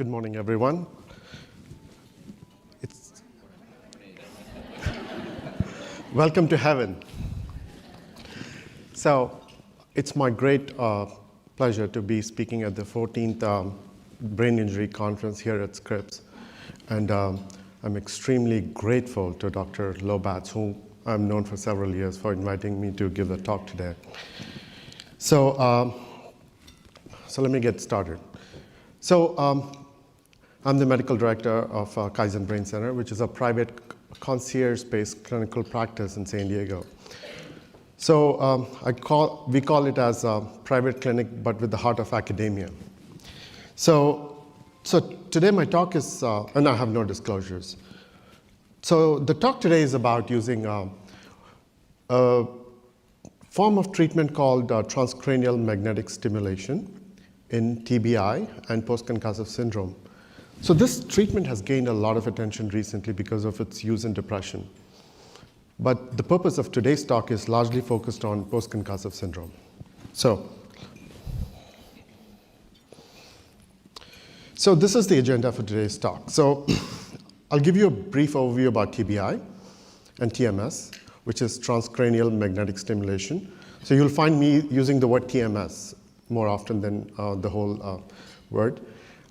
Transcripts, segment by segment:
Good morning, everyone. Welcome to heaven. So it's my great pleasure to be speaking at the 14th Brain Injury Conference here at Scripps. And I'm extremely grateful to Dr. Lobatz, who I've known for several years, for inviting me to give the talk today. So let me get started. So I'm the medical director of Kaizen Brain Center, which is a private concierge-based clinical practice in San Diego. So we call it as a private clinic, but with the heart of academia. So today my talk is, and I have no disclosures. So the talk today is about using a form of treatment called transcranial magnetic stimulation in TBI and post-concussive syndrome. So this treatment has gained a lot of attention recently because of its use in depression. But the purpose of today's talk is largely focused on post-concussive syndrome. So this is the agenda for today's talk. So I'll give you a brief overview about TBI and TMS, which is transcranial magnetic stimulation. So you'll find me using the word TMS more often than the whole word.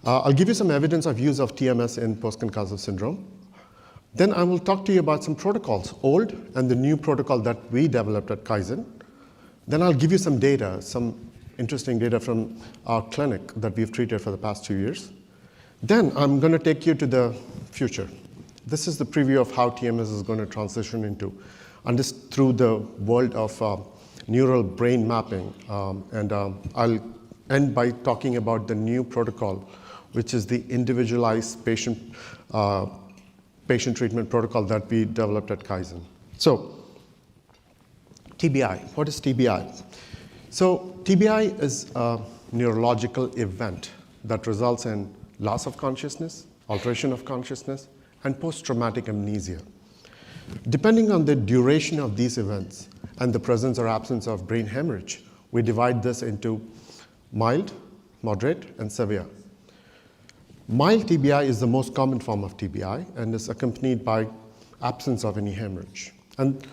I'll give you some evidence of use of TMS in post-concussive syndrome. Then I will talk to you about some protocols, old and the new protocol that we developed at Kaizen. Then I'll give you some data, some interesting data from our clinic that we've treated for the past 2 years. Then I'm going to take you to the future. This is the preview of how TMS is going to transition into, through the world of neural brain mapping. I'll end by talking about the new protocol, which is the individualized patient treatment protocol that we developed at Kaizen. So TBI, what is TBI? So TBI is a neurological event that results in loss of consciousness, alteration of consciousness, and post-traumatic amnesia. Depending on the duration of these events and the presence or absence of brain hemorrhage, we divide this into mild, moderate, and severe. Mild TBI is the most common form of TBI and is accompanied by absence of any hemorrhage. And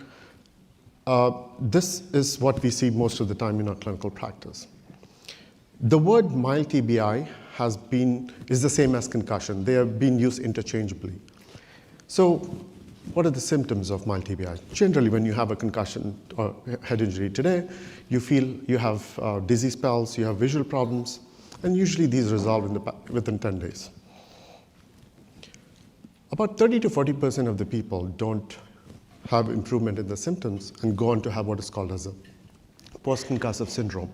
this is what we see most of the time in our clinical practice. The word mild TBI is the same as concussion. They have been used interchangeably. So what are the symptoms of mild TBI? Generally, when you have a concussion or head injury today, you feel you have dizzy spells, you have visual problems, and usually these resolve within 10 days. About 30 to 40% of the people don't have improvement in the symptoms and go on to have what is called as a post-concussive syndrome.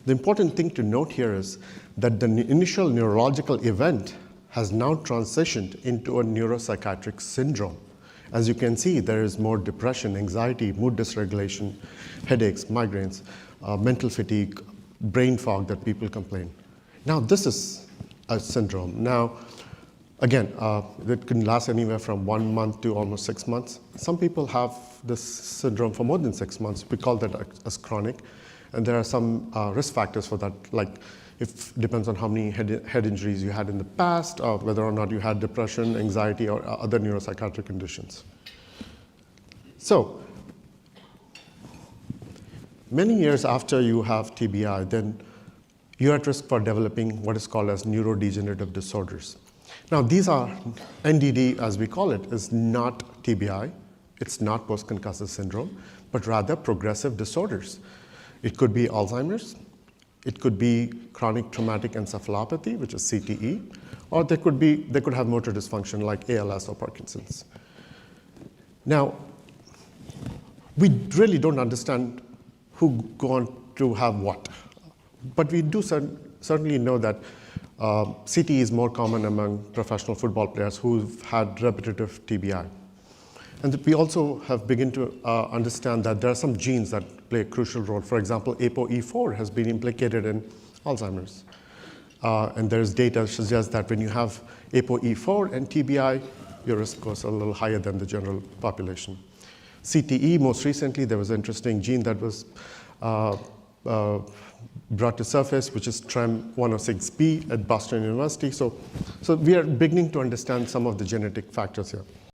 The important thing to note here is that the initial neurological event has now transitioned into a neuropsychiatric syndrome. As you can see, there is more depression, anxiety, mood dysregulation, headaches, migraines, mental fatigue, brain fog that people complain. Now, this is a syndrome. Now, again, it can last anywhere from 1 month to almost 6 months. Some people have this syndrome for more than 6 months. We call that as chronic. And there are some risk factors for that, like it depends on how many head injuries you had in the past, or whether or not you had depression, anxiety, or other neuropsychiatric conditions. So, many years after you have TBI, then you're at risk for developing what is called as neurodegenerative disorders. Now, these are, NDD as we call it, is not TBI, it's not post-concussive syndrome, but rather progressive disorders. It could be Alzheimer's, it could be chronic traumatic encephalopathy, which is CTE, or they could have motor dysfunction like ALS or Parkinson's. Now, we really don't understand who go on to have what, but we do certainly know that CTE is more common among professional football players who've had repetitive TBI. And we also have begun to understand that there are some genes that play a crucial role. For example, ApoE4 has been implicated in Alzheimer's. And there's data that suggests that when you have ApoE4 and TBI, your risk goes a little higher than the general population. CTE, most recently, there was an interesting gene that was brought to surface, which is TREM106B at Boston University. So we are beginning to understand some of the genetic factors here.